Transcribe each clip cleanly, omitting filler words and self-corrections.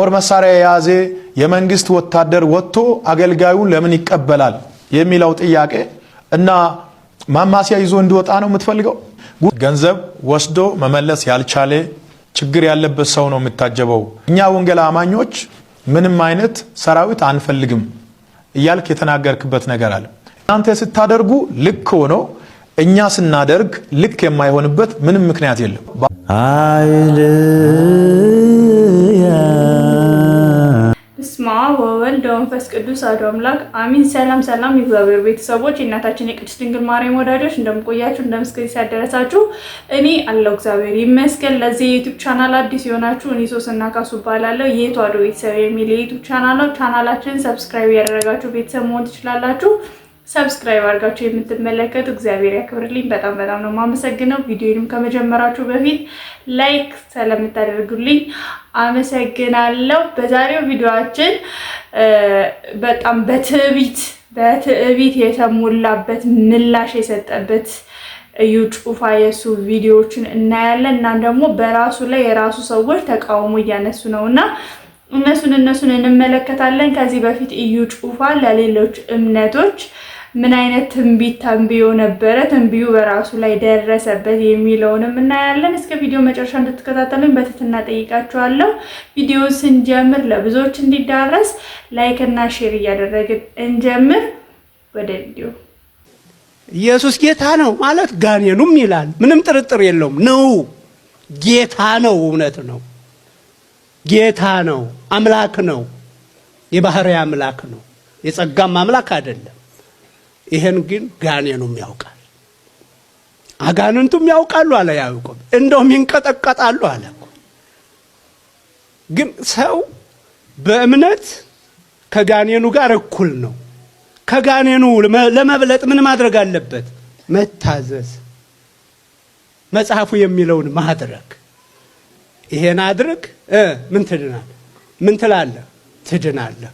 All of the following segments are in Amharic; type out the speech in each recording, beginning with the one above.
ጦር መሳሪያ የያዘ የመንግስት ወታደር ወጥቶ አገልጋዩን ለምን ይቀበላል የሚለው ጥያቄ እና ማማሲያ ይዞ እንዲወጣ ነው የምትፈልገው? ገንዘብ ወስዶ መመለስ ያልቻለ ችግር ያለበት ሰው ነው የምታጀበው። እኛ ወንጌል አማኞች ምንም አይነት ሰራዊት አንፈልግም እያልክ የተናገርክበት ነገር አለ። እናንተ ስታደርጉ ልክ ሆኖ እኛ ስናደርግ ልክ የማይሆንበት ምንም ምክንያት የለም። በስመ አብ ወወልድ ወመንፈስ ቅዱስ አሐዱ አምላክ አሜን። ሰላም ሰላም የእግዚአብሔር ቤተሰቦች፣ የእናታችን የቅድስት ድንግል ማርያም ወዳጆች እንደምቆያችሁ እንደምስከዚህ ያደረሳችሁ እኔ አለሁ እግዚአብሔር ይመስገን። ለዚህ የዩቲዩብ ቻናል አዲስ የሆናችሁ እኔ ሶስና ካሱ እባላለሁ። የተዋሕዶ ቤተሰብ የሚል የዩቲዩብ ቻናል ነው። ቻናላችንን ሰብስክራይብ ያደረጋችሁ ቤተሰብ መሆን ትችላላችሁ። ሰብስክራይብ አድርጋችሁ የምትመለከቱ እግዚአብሔር ያክብርልኝ። በጣም ነው ማመሰግነው። ቪዲዮንም ከመጀመራችሁ በፊት ላይክ ስለምታደርጉልኝ አመሰግናለሁ። በዛሬው ቪዲዮአችን በጣም በትዕቢት የተሞላበት ምላሽ የሰጠበት እዩ ጩፋ የሱ ቪዲዮዎችን እናያለን እና ደግሞ በራሱ ላይ የራሱ ሰዎች ተቃውሞ እያነሱ ነውና እነሱን እንመለከታለን። ከዚህ በፊት እዩ ጩፋ ለሌሎች እምነቶች ምን አይነት ትንቢት ተንብዮ ነበረ፣ ትንቢዩ በራሱ ላይ ደረሰበት የሚለውንም እናያለን። እስከ ቪዲዮ መጨረሻ እንድትከታተሉኝ በትህትና ጠይቃችኋለሁ። ቪዲዮውን ስንጀምር ለብዙዎች እንዲዳረስ ላይክ እና ሼር እያደረግን እንጀምር። ወደ ቪዲዮ። ኢየሱስ ጌታ ነው ማለት ጋኔኑም ይላል፣ ምንም ጥርጥር የለውም ነው። ጌታ ነው፣ እውነት ነው። ጌታ ነው፣ አምላክ ነው፣ የባህሪ አምላክ ነው፣ የጸጋም አምላክ አይደለም። ይሄን ግን ጋኔኑም ያውቃል፣ አጋንንቱም ያውቃሉ አለ ያዕቆብ። እንደውም ይንቀጠቀጣሉ አለ እኮ። ግን ሰው በእምነት ከጋኔኑ ጋር እኩል ነው። ከጋኔኑ ለመብለጥ ምን ማድረግ አለበት? መታዘዝ፣ መጽሐፉ የሚለውን ማድረግ። ይሄን አድርግ ምን ትድናለህ? ምን ትላለህ? ትድናለህ።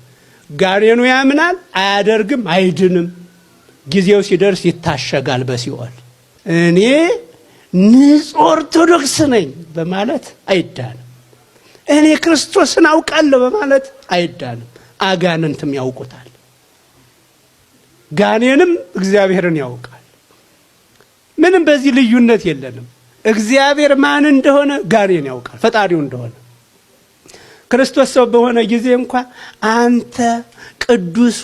ጋኔኑ ያምናል፣ አያደርግም፣ አይድንም። ጊዜው ሲደርስ ይታሸጋል በሲኦል። እኔ ንጹሕ ኦርቶዶክስ ነኝ በማለት አይዳንም። እኔ ክርስቶስን አውቃለሁ በማለት አይዳንም። አጋንንትም ያውቁታል፣ ጋኔንም እግዚአብሔርን ያውቃል። ምንም በዚህ ልዩነት የለንም። እግዚአብሔር ማን እንደሆነ ጋኔን ያውቃል፣ ፈጣሪው እንደሆነ። ክርስቶስ ሰው በሆነ ጊዜ እንኳን አንተ ቅዱሱ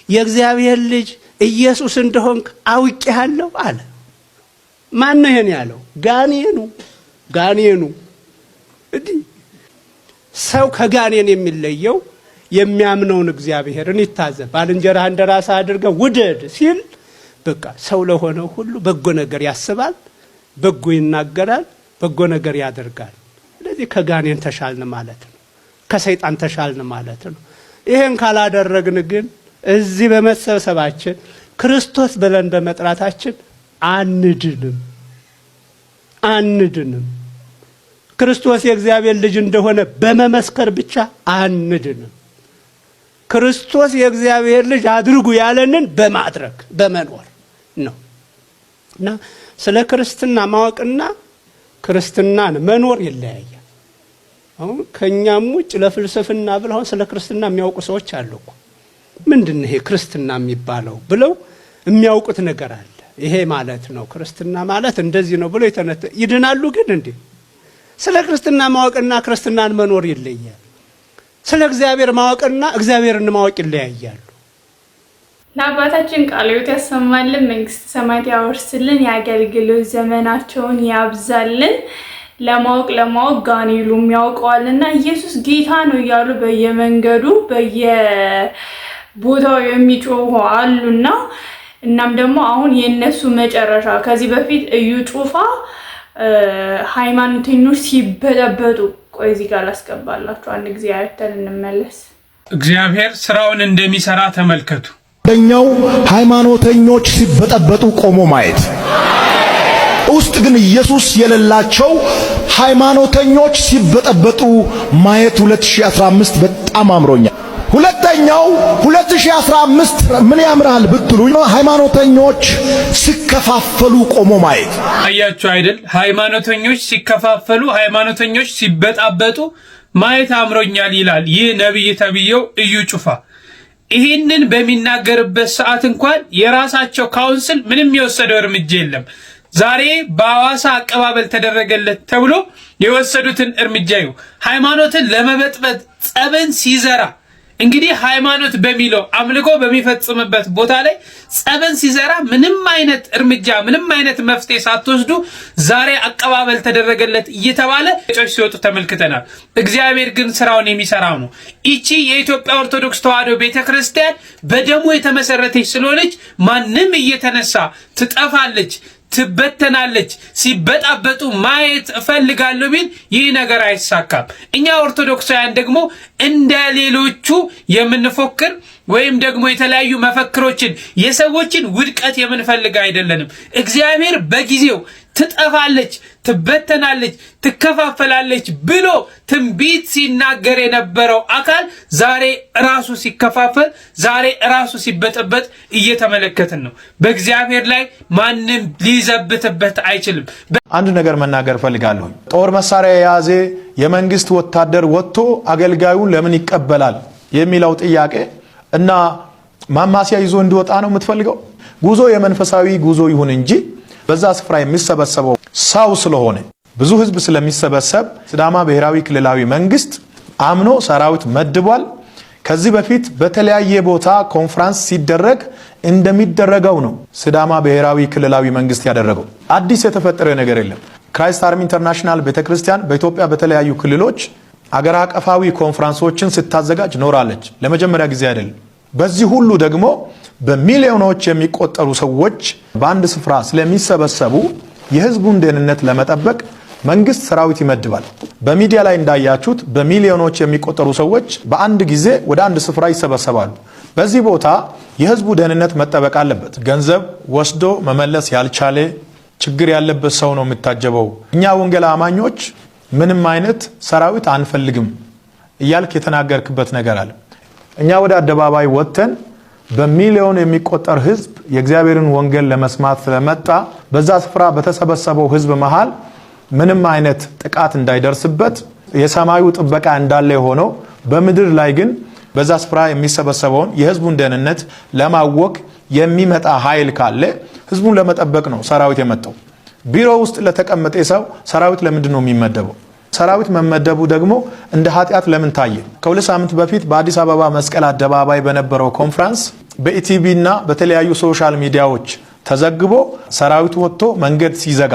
የእግዚአብሔር ልጅ ኢየሱስ እንደሆንክ አውቄሃለሁ አለ። ማን ነው ይሄን ያለው? ጋኔኑ። እንዲህ ሰው ከጋኔን የሚለየው የሚያምነውን እግዚአብሔርን ይታዘዝ። ባልንጀራህ እንደራስህ አድርገህ ውደድ ሲል በቃ ሰው ለሆነው ሁሉ በጎ ነገር ያስባል፣ በጎ ይናገራል፣ በጎ ነገር ያደርጋል። ስለዚህ ከጋኔን ተሻልን ማለት ነው፣ ከሰይጣን ተሻልን ማለት ነው። ይሄን ካላደረግን ግን እዚህ በመሰብሰባችን ክርስቶስ ብለን በመጥራታችን አንድንም። ክርስቶስ የእግዚአብሔር ልጅ እንደሆነ በመመስከር ብቻ አንድንም። ክርስቶስ የእግዚአብሔር ልጅ አድርጉ ያለንን በማድረግ በመኖር ነው እና ስለ ክርስትና ማወቅና ክርስትናን መኖር ይለያያል። አሁን ከኛም ውጭ ለፍልስፍና ብለው ስለ ክርስትና የሚያውቁ ሰዎች አሉ እኮ። ምንድነው ይሄ ክርስትና የሚባለው ብለው የሚያውቁት ነገር አለ። ይሄ ማለት ነው ክርስትና ማለት እንደዚህ ነው ብለው ይድናሉ። ግን እንዴ ስለ ክርስትና ማወቅና ክርስትናን መኖር ይለያል። ስለ እግዚአብሔር ማወቅና እግዚአብሔርን ማወቅ ይለያያሉ። ለአባታችን ቃለ ሕይወት ያሰማልን፣ መንግስተ ሰማያት ያወርስልን፣ የአገልግሎት ዘመናቸውን ያብዛልን። ለማወቅ ጋኔኑም ያውቀዋልና ኢየሱስ ጌታ ነው እያሉ በየመንገዱ በየቦታው የሚጮሁ አሉና እናም ደግሞ አሁን የነሱ መጨረሻ ከዚህ በፊት እዩ ጩፋ ሃይማኖተኞች ሲበጠበጡ፣ ቆይ እዚህ ጋር ላስገባላችሁ አንድ ጊዜ አይተን እንመለስ። እግዚአብሔር ስራውን እንደሚሰራ ተመልከቱ። አንደኛው ሃይማኖተኞች ሲበጠበጡ ቆሞ ማየት፣ ውስጥ ግን ኢየሱስ የሌላቸው ሃይማኖተኞች ሲበጠበጡ ማየት 2015 በጣም አምሮኛል። ሁለተኛው 2015 ምን ያምራል ብትሉኝ ሃይማኖተኞች ሲከፋፈሉ ቆሞ ማየት። አያችሁ አይደል? ሃይማኖተኞች ሲከፋፈሉ፣ ሃይማኖተኞች ሲበጣበጡ ማየት አምሮኛል ይላል ይህ ነብይ ተብየው እዩ ጩፋ። ይህንን በሚናገርበት ሰዓት እንኳን የራሳቸው ካውንስል ምንም የወሰደው እርምጃ የለም። ዛሬ በአዋሳ አቀባበል ተደረገለት ተብሎ የወሰዱትን እርምጃ ይሁ ሃይማኖትን ለመበጥበጥ ጸበን ሲዘራ እንግዲህ ሃይማኖት በሚለው አምልኮ በሚፈጽምበት ቦታ ላይ ጸበን ሲዘራ ምንም አይነት እርምጃ ምንም አይነት መፍትሄ ሳትወስዱ ዛሬ አቀባበል ተደረገለት እየተባለ ጮች ሲወጡ ተመልክተናል። እግዚአብሔር ግን ስራውን የሚሰራው ነው። እቺ የኢትዮጵያ ኦርቶዶክስ ተዋሕዶ ቤተክርስቲያን በደሙ የተመሰረተች ስለሆነች ማንም እየተነሳ ትጠፋለች ትበተናለች ሲበጣበጡ ማየት እፈልጋለሁ ቢል ይህ ነገር አይሳካም። እኛ ኦርቶዶክሳውያን ደግሞ እንደ ሌሎቹ የምንፎክር ወይም ደግሞ የተለያዩ መፈክሮችን የሰዎችን ውድቀት የምንፈልግ አይደለንም። እግዚአብሔር በጊዜው ትጠፋለች፣ ትበተናለች፣ ትከፋፈላለች ብሎ ትንቢት ሲናገር የነበረው አካል ዛሬ ራሱ ሲከፋፈል፣ ዛሬ ራሱ ሲበጠበጥ እየተመለከትን ነው። በእግዚአብሔር ላይ ማንም ሊዘብትበት አይችልም። አንድ ነገር መናገር ፈልጋለሁ። ጦር መሳሪያ የያዘ የመንግስት ወታደር ወጥቶ አገልጋዩን ለምን ይቀበላል የሚለው ጥያቄ እና ማማሲያ ይዞ እንዲወጣ ነው የምትፈልገው? ጉዞ የመንፈሳዊ ጉዞ ይሁን እንጂ በዛ ስፍራ የሚሰበሰበው ሰው ስለሆነ ብዙ ህዝብ ስለሚሰበሰብ ሲዳማ ብሔራዊ ክልላዊ መንግስት አምኖ ሰራዊት መድቧል። ከዚህ በፊት በተለያየ ቦታ ኮንፈረንስ ሲደረግ እንደሚደረገው ነው ሲዳማ ብሔራዊ ክልላዊ መንግስት ያደረገው። አዲስ የተፈጠረ ነገር የለም። ክራይስት አርሚ ኢንተርናሽናል ቤተክርስቲያን በኢትዮጵያ በተለያዩ ክልሎች አገር አቀፋዊ ኮንፈረንሶችን ስታዘጋጅ ኖራለች። ለመጀመሪያ ጊዜ አይደለም። በዚህ ሁሉ ደግሞ በሚሊዮኖች የሚቆጠሩ ሰዎች በአንድ ስፍራ ስለሚሰበሰቡ የህዝቡን ደህንነት ለመጠበቅ መንግስት ሰራዊት ይመድባል። በሚዲያ ላይ እንዳያችሁት በሚሊዮኖች የሚቆጠሩ ሰዎች በአንድ ጊዜ ወደ አንድ ስፍራ ይሰበሰባሉ። በዚህ ቦታ የህዝቡ ደህንነት መጠበቅ አለበት። ገንዘብ ወስዶ መመለስ ያልቻለ ችግር ያለበት ሰው ነው የሚታጀበው። እኛ ወንጌል አማኞች ምንም አይነት ሰራዊት አንፈልግም እያልክ የተናገርክበት ነገር አለ። እኛ ወደ አደባባይ ወጥተን በሚሊዮን የሚቆጠር ህዝብ የእግዚአብሔርን ወንጌል ለመስማት ስለመጣ በዛ ስፍራ በተሰበሰበው ህዝብ መሃል ምንም አይነት ጥቃት እንዳይደርስበት የሰማዩ ጥበቃ እንዳለ ሆኖ በምድር ላይ ግን በዛ ስፍራ የሚሰበሰበውን የህዝቡን ደህንነት ለማወክ የሚመጣ ኃይል ካለ ህዝቡን ለመጠበቅ ነው ሰራዊት የመጣው። ቢሮ ውስጥ ለተቀመጠ ሰው ሰራዊት ለምንድን ነው የሚመደበው? ሰራዊት መመደቡ ደግሞ እንደ ኃጢአት ለምን ታየ? ከሁለት ሳምንት በፊት በአዲስ አበባ መስቀል አደባባይ በነበረው ኮንፈረንስ በኢቲቪ እና በተለያዩ ሶሻል ሚዲያዎች ተዘግቦ ሰራዊት ወጥቶ መንገድ ሲዘጋ፣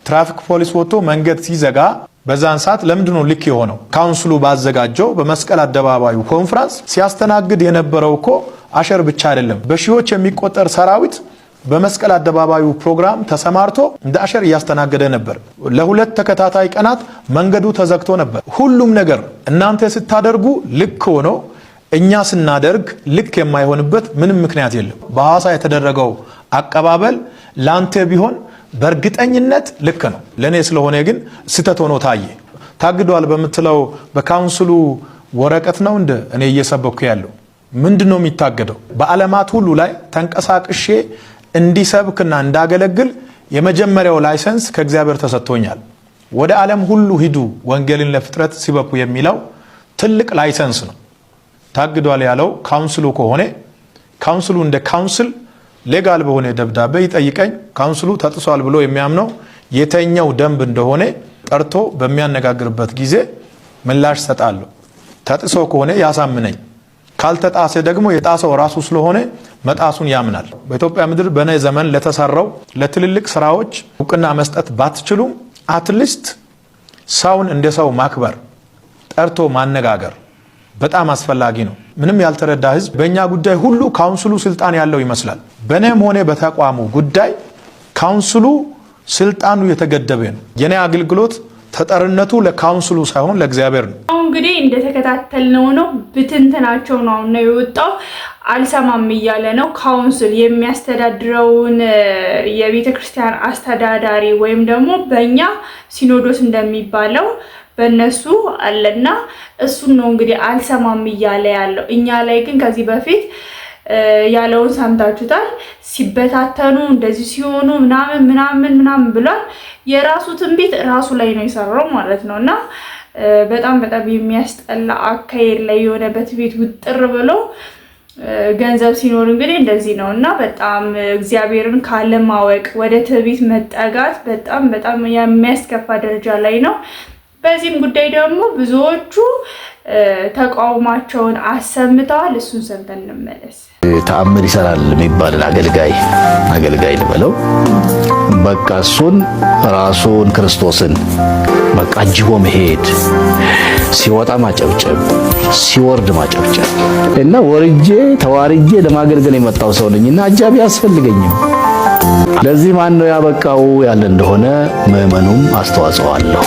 ትራፊክ ፖሊስ ወጥቶ መንገድ ሲዘጋ በዛን ሰዓት ለምንድን ነው ልክ የሆነው? ካውንስሉ ባዘጋጀው በመስቀል አደባባዩ ኮንፈረንስ ሲያስተናግድ የነበረው እኮ አሸር ብቻ አይደለም። በሺዎች የሚቆጠር ሰራዊት በመስቀል አደባባዩ ፕሮግራም ተሰማርቶ እንደ አሸር እያስተናገደ ነበር። ለሁለት ተከታታይ ቀናት መንገዱ ተዘግቶ ነበር። ሁሉም ነገር እናንተ ስታደርጉ ልክ ሆኖ እኛ ስናደርግ ልክ የማይሆንበት ምንም ምክንያት የለም። በሐዋሳ የተደረገው አቀባበል ላንተ ቢሆን በእርግጠኝነት ልክ ነው። ለኔ ስለሆነ ግን ስተት ሆኖ ታየ። ታግዷል በምትለው በካውንስሉ ወረቀት ነው እንደ እኔ እየሰበኩ ያለው ምንድነው የሚታገደው? በዓለማት ሁሉ ላይ ተንቀሳቅሼ እንዲሰብክና እንዳገለግል የመጀመሪያው ላይሰንስ ከእግዚአብሔር ተሰጥቶኛል። ወደ ዓለም ሁሉ ሂዱ ወንጌልን ለፍጥረት ሲበኩ የሚለው ትልቅ ላይሰንስ ነው። ታግዷል ያለው ካውንስሉ ከሆነ ካውንስሉ እንደ ካውንስል ሌጋል በሆነ ደብዳቤ ይጠይቀኝ። ካውንስሉ ተጥሷል ብሎ የሚያምነው የተኛው ደንብ እንደሆነ ጠርቶ በሚያነጋግርበት ጊዜ ምላሽ ሰጣለሁ። ተጥሶ ከሆነ ያሳምነኝ፣ ካልተጣሰ ደግሞ የጣሰው ራሱ ስለሆነ መጣሱን ያምናል። በኢትዮጵያ ምድር በነ ዘመን ለተሰራው ለትልልቅ ስራዎች እውቅና መስጠት ባትችሉም አትሊስት ሰውን እንደ ሰው ማክበር፣ ጠርቶ ማነጋገር በጣም አስፈላጊ ነው። ምንም ያልተረዳ ህዝብ በእኛ ጉዳይ ሁሉ ካውንስሉ ስልጣን ያለው ይመስላል። በእኔም ሆነ በተቋሙ ጉዳይ ካውንስሉ ስልጣኑ የተገደበ ነው። የኔ አገልግሎት ተጠርነቱ ለካውንስሉ ሳይሆን ለእግዚአብሔር ነው። አሁን እንግዲህ እንደተከታተልነው ነው ብትንትናቸው ነው የወጣው። አልሰማም እያለ ነው። ካውንስል የሚያስተዳድረውን የቤተ ክርስቲያን አስተዳዳሪ ወይም ደግሞ በእኛ ሲኖዶስ እንደሚባለው በእነሱ አለና እሱን ነው እንግዲህ አልሰማም እያለ ያለው። እኛ ላይ ግን ከዚህ በፊት ያለውን ሰምታችሁታል። ሲበታተኑ እንደዚህ ሲሆኑ ምናምን ብሏል። የራሱ ትንቢት ራሱ ላይ ነው የሰራው ማለት ነው። እና በጣም የሚያስጠላ አካሄድ ላይ የሆነበት ቤት ውጥር ብሎ ገንዘብ ሲኖር እንግዲህ እንደዚህ ነው እና በጣም እግዚአብሔርን ካለማወቅ ወደ ትዕቢት መጠጋት በጣም የሚያስከፋ ደረጃ ላይ ነው። በዚህም ጉዳይ ደግሞ ብዙዎቹ ተቃውሟቸውን አሰምተዋል። እሱን ሰምተን እንመለስ። ተአምር ይሰራል የሚባልን አገልጋይ ልበለው በቃ እሱን ራሱን ክርስቶስን በቃ አጅቦ መሄድ፣ ሲወጣ ማጨብጨብ፣ ሲወርድ ማጨብጨብ እና ተዋርጄ ለማገልገል የመጣው ሰው ነኝና አጃቢ አያስፈልገኝም። ለዚህ ማን ነው ያበቃው ያለ እንደሆነ ምዕመኑም አስተዋጽኦ አለው።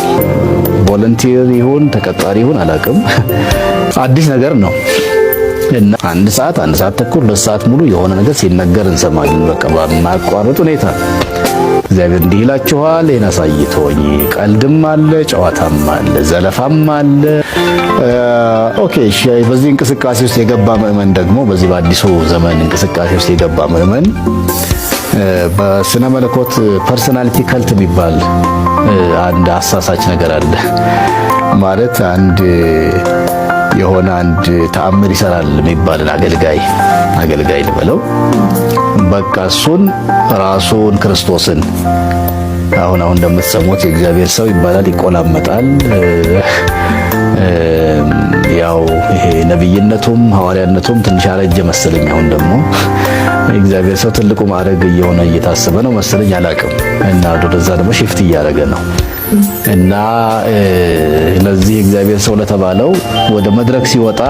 ቮለንቲር ይሁን ተቀጣሪ ይሁን አላውቅም፣ አዲስ ነገር ነው እና አንድ ሰዓት ተኩል 2 ሰዓት ሙሉ የሆነ ነገር ሲነገር እንሰማለን። በቃ በማያቋርጥ ሁኔታ እግዚአብሔር እንዲህ ይላችኋል፣ ይሄን አሳይቶኝ። ቀልድም አለ፣ ጨዋታም አለ፣ ዘለፋም አለ። ኦኬ እሺ። በዚህ እንቅስቃሴ ውስጥ የገባ ምዕመን ደግሞ በዚህ በአዲሱ ዘመን እንቅስቃሴ ውስጥ የገባ ምዕመን በስነ መለኮት ፐርሰናሊቲ ከልት የሚባል አንድ አሳሳች ነገር አለ ማለት አንድ ተአምር ይሰራል የሚባልን አገልጋይ ልበለው በቃ እሱን ራሱን ክርስቶስን አሁን እንደምትሰሙት የእግዚአብሔር ሰው ይባላል፣ ይቆላመጣል። ያው ይሄ ነብይነቱም ሐዋርያነቱም ትንሽ አረጀ መሰለኝ። አሁን ደግሞ የእግዚአብሔር ሰው ትልቁ ማዕረግ እየሆነ እየታሰበ ነው መሰለኝ፣ አላውቅም። እና ወደዛ ደግሞ ሽፍት እያደረገ ነው እና ለዚህ እግዚአብሔር ሰው ለተባለው ወደ መድረክ ሲወጣ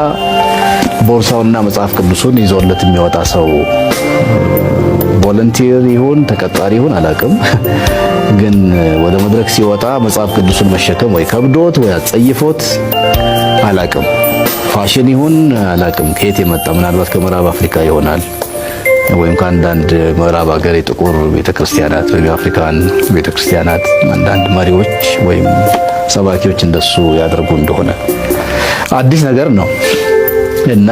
ቦርሳውና መጽሐፍ ቅዱሱን ይዞለት የሚወጣ ሰው ቮለንቲር ይሁን ተቀጣሪ ይሁን አላውቅም፣ ግን ወደ መድረክ ሲወጣ መጽሐፍ ቅዱሱን መሸከም ወይ ከብዶት ወይ አጸይፎት አላውቅም። ፋሽን ይሁን አላውቅም፣ ከየት የመጣ ምናልባት ከምዕራብ አፍሪካ ይሆናል ወይም ከአንዳንድ ምዕራብ ሀገር የጥቁር ቤተክርስቲያናት ወይም የአፍሪካን ቤተክርስቲያናት አንዳንድ መሪዎች ወይም ሰባኪዎች እንደሱ ያደርጉ እንደሆነ አዲስ ነገር ነው እና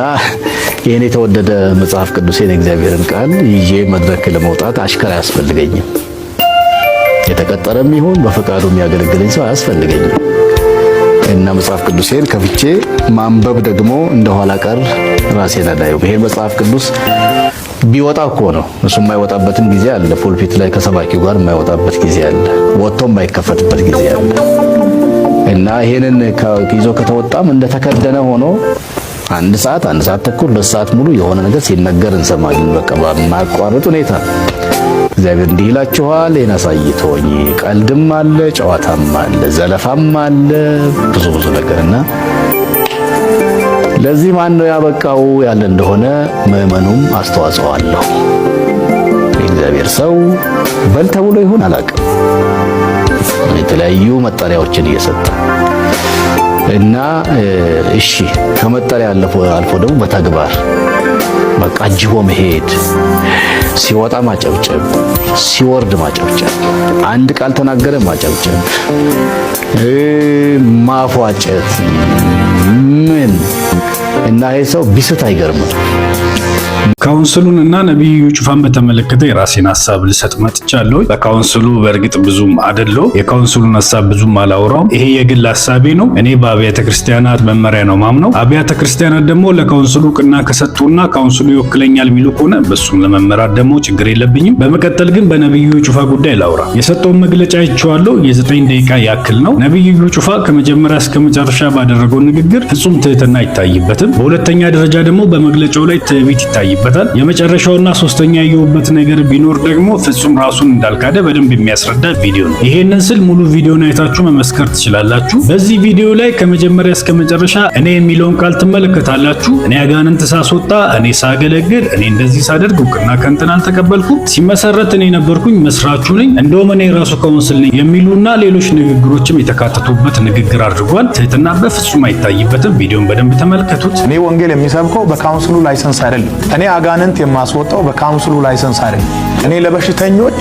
ይሄን የተወደደ መጽሐፍ ቅዱሴን የእግዚአብሔርን ቃል ይዤ መድረክ ለመውጣት አሽከር አያስፈልገኝም። የተቀጠረም ይሁን በፈቃዱ የሚያገለግለኝ ሰው አያስፈልገኝም እና መጽሐፍ ቅዱሴን ከፍቼ ማንበብ ደግሞ እንደኋላ ቀር ራሴን አላየውም። ይሄን መጽሐፍ ቅዱስ ቢወጣ እኮ ነው እሱ የማይወጣበትም ጊዜ አለ። ፑልፒት ላይ ከሰባኪው ጋር የማይወጣበት ጊዜ አለ፣ ወጥቶ የማይከፈትበት ጊዜ አለ እና ይሄንን ይዞ ከተወጣም እንደተከደነ ሆኖ 1 ሰዓት ተኩል 2 ሰዓት ሙሉ የሆነ ነገር ሲነገር እንሰማለን። በቃ በማያቋርጥ ሁኔታ እግዚአብሔር እንዲህ ይላችኋል፣ ይሄን አሳይቶኝ። ቀልድም አለ፣ ጨዋታም አለ፣ ዘለፋም አለ፣ ብዙ ነገርና ለዚህ ማን ነው ያበቃው ያለ እንደሆነ ምዕመኑም አስተዋጽኦ አለው። የእግዚአብሔር ሰው በል ተብሎ ይሁን አላውቅም፣ የተለያዩ መጠሪያዎችን እየሰጠ እና እሺ ከመጠሪያ አልፎ ደግሞ በተግባር በቃ አጅቦ መሄድ፣ ሲወጣ ማጨብጨብ፣ ሲወርድ ማጨብጨብ፣ አንድ ቃል ተናገረ ማጨብጨብ፣ ማፏጨት ምን እና ይሄ ሰው ቢስት አይገርምም። ካውንስሉን እና ነብዩ ጩፋን በተመለከተ የራሴን ሐሳብ ልሰጥ መጥቻለሁ። በካውንስሉ በእርግጥ ብዙም አይደለው፣ የካውንስሉን ሐሳብ ብዙም አላወራው። ይሄ የግል ሐሳቤ ነው። እኔ በአብያተ ክርስቲያናት መመሪያ ነው ማምነው። አብያተ ክርስቲያናት ደግሞ ለካውንስሉ ቅና ከሰጡና ካውንስሉ ይወክለኛል የሚሉ ከሆነ በሱም ለመመራት ደግሞ ችግር የለብኝም። በመቀጠል ግን በነብዩ ጩፋ ጉዳይ ላውራ። የሰጠውን መግለጫ አይቼዋለሁ። የ9 ደቂቃ ያክል ነው። ነብዩ ጩፋ ከመጀመሪያ እስከ መጨረሻ ባደረገው ንግግር ፍጹም ትህትና አይታይበትም። በሁለተኛ ደረጃ ደግሞ በመግለጫው ላይ ትዕቢት ይታይበታል። የመጨረሻውና ሶስተኛ ያየውበት ነገር ቢኖር ደግሞ ፍጹም ራሱን እንዳልካደ በደንብ የሚያስረዳ ቪዲዮ ነው። ይሄንን ስል ሙሉ ቪዲዮን አይታችሁ መመስከር ትችላላችሁ። በዚህ ቪዲዮ ላይ ከመጀመሪያ እስከ መጨረሻ እኔ የሚለውን ቃል ትመለከታላችሁ። እኔ አጋንንት ሳስወጣ፣ እኔ ሳገለግል፣ እኔ እንደዚህ ሳደርግ እውቅና ከእንትን አልተቀበልኩም፣ ሲመሰረት እኔ ነበርኩኝ፣ መስራቹ ነኝ፣ እንደውም እኔ ራሱ ካውንስል ነኝ የሚሉና ሌሎች ንግግሮችም የተካተቱበት ንግግር አድርጓል። ትህትና በፍጹም አይታይበትም። ቪዲዮን በደንብ ተመልከቱት። እኔ ወንጌል የሚሰብከው በካውንስሉ ላይሰንስ አይደለም። እኔ አጋንንት የማስወጣው በካውንስሉ ላይሰንስ አይደለም። እኔ ለበሽተኞች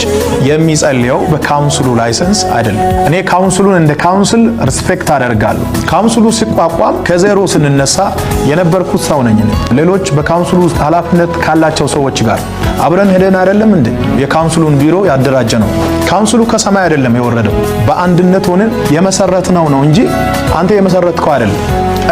የሚጸልየው በካውንስሉ ላይሰንስ አይደለም። እኔ ካውንስሉን እንደ ካውንስል ሪስፔክት አደርጋለሁ። ካውንስሉ ሲቋቋም ከዜሮ ስንነሳ የነበርኩት ሰው ነኝ። ሌሎች በካውንስሉ ኃላፊነት ካላቸው ሰዎች ጋር አብረን ሄደን አይደለም እንዴ የካውንስሉን ቢሮ ያደራጀ ነው። ካውንስሉ ከሰማይ አይደለም የወረደው፣ በአንድነት ሆነን የመሰረትነው ነው እንጂ አንተ የመሰረትከው አይደለም።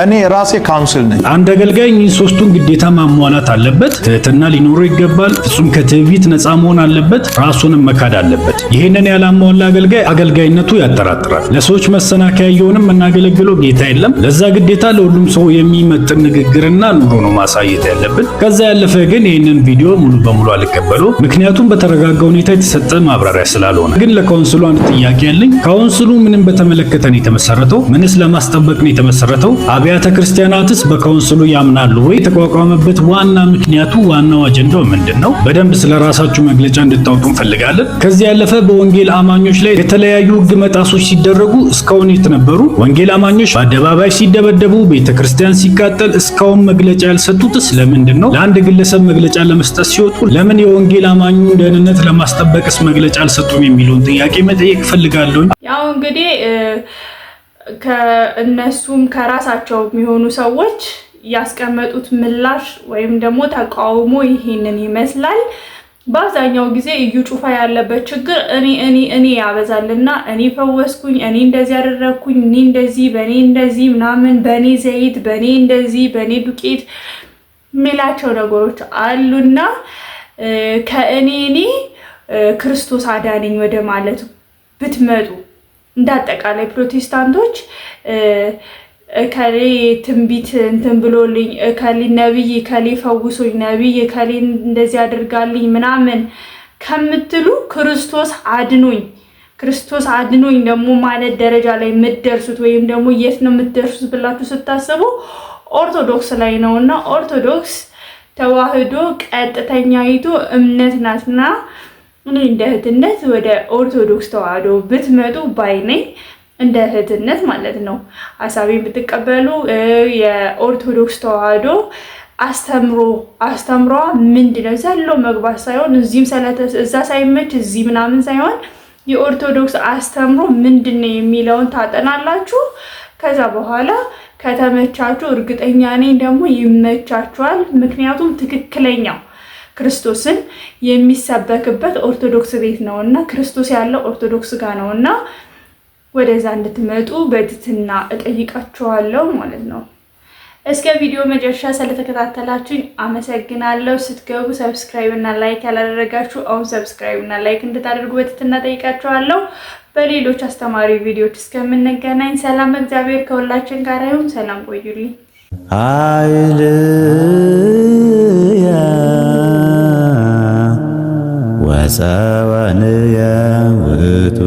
እኔ ራሴ ካውንስል ነኝ። አንድ አገልጋይ ሶስቱን ግዴታ ማሟላት አለበት። ትህትና ሊኖረው ይገባል። ፍጹም ከትዕቢት ነፃ መሆን አለበት። ራሱንም መካድ አለበት። ይህንን ያላሟላ አገልጋይ አገልጋይነቱ ያጠራጥራል። ለሰዎች መሰናከያ እየሆንም የምናገለግለው ጌታ የለም። ለዛ ግዴታ ለሁሉም ሰው የሚመጥን ንግግርና ኑሮ ነው ማሳየት ያለብን። ከዛ ያለፈ ግን ይህንን ቪዲዮ ሙሉ በሙሉ አልቀበለው፣ ምክንያቱም በተረጋጋ ሁኔታ የተሰጠ ማብራሪያ ስላልሆነ። ግን ለካውንስሉ አንድ ጥያቄ ያለኝ፣ ካውንስሉ ምንም በተመለከተ ነው የተመሰረተው? ምንስ ለማስጠበቅ ነው የተመሰረተው? አብያተ ክርስቲያናትስ በካውንስሉ ያምናሉ ወይ? የተቋቋመበት ዋና ምክንያቱ ዋናው አጀንዳው ምንድነው? በደንብ ስለራሳችሁ መግለጫ እንድታወጡ እንፈልጋለን። ከዚህ ያለፈ በወንጌል አማኞች ላይ የተለያዩ ሕግ መጣሶች ሲደረጉ እስካሁን የት ነበሩ? ወንጌል አማኞች በአደባባይ ሲደበደቡ፣ ቤተክርስቲያን ሲቃጠል እስካሁን መግለጫ ያልሰጡትስ ለምንድን ነው? ለአንድ ግለሰብ መግለጫ ለመስጠት ሲወጡ ለምን የወንጌል አማኙን ደህንነት ለማስጠበቅስ መግለጫ አልሰጡም የሚለውን ጥያቄ መጠየቅ ፈልጋለሁ። ያው እንግዲህ ከእነሱም ከራሳቸው የሚሆኑ ሰዎች ያስቀመጡት ምላሽ ወይም ደግሞ ተቃውሞ ይሄንን ይመስላል። በአብዛኛው ጊዜ እዩ ጩፋ ያለበት ችግር እኔ ያበዛልና እኔ ፈወስኩኝ፣ እኔ እንደዚህ ያደረኩኝ፣ እኔ እንደዚህ በእኔ እንደዚህ ምናምን፣ በእኔ ዘይት፣ በእኔ እንደዚህ፣ በእኔ ዱቄት የሚላቸው ነገሮች አሉና ከእኔ ክርስቶስ አዳነኝ ወደ ማለት ብትመጡ እንዳጠቃላይ ፕሮቴስታንቶች ከሌ ትንቢት እንትን ብሎልኝ ከሌ ነብይ ከሌ ፈውሶኝ ነብይ ከሌ እንደዚህ አድርጋልኝ ምናምን ከምትሉ ክርስቶስ አድኖኝ ደግሞ ማለት ደረጃ ላይ የምትደርሱት ወይም ደግሞ የት ነው የምትደርሱት ብላችሁ ስታስቡ ኦርቶዶክስ ላይ ነውና ኦርቶዶክስ ተዋህዶ ቀጥተኛይቱ እምነት ናትና እኔ እንደ እህትነት ወደ ኦርቶዶክስ ተዋህዶ ብትመጡ ባይ ነኝ። እንደ እህትነት ማለት ነው። ሐሳቤን ብትቀበሉ የኦርቶዶክስ ተዋህዶ አስተምሯ ምንድነው? ዘሎ መግባት ሳይሆን እዚህም እዛ ሳይመች እዚህ ምናምን ሳይሆን የኦርቶዶክስ አስተምሮ ምንድነው የሚለውን ታጠናላችሁ። ከዛ በኋላ ከተመቻችሁ እርግጠኛ ነኝ ደግሞ ይመቻችኋል። ምክንያቱም ትክክለኛው ክርስቶስን የሚሰበክበት ኦርቶዶክስ ቤት ነውና ክርስቶስ ያለው ኦርቶዶክስ ጋር ነውና ወደዛ እንድትመጡ በትህትና እጠይቃችኋለሁ ማለት ነው። እስከ ቪዲዮ መጨረሻ ስለተከታተላችሁኝ አመሰግናለሁ። ስትገቡ ሰብስክራይብ እና ላይክ ያላደረጋችሁ አሁን ሰብስክራይብ እና ላይክ እንድታደርጉ በትህትና እጠይቃችኋለሁ። በሌሎች አስተማሪ ቪዲዮዎች እስከምንገናኝ ሰላም እግዚአብሔር ከሁላችን ጋር ይሁን። ሰላም ቆዩልኝ። ወሰወንየ ውእቱ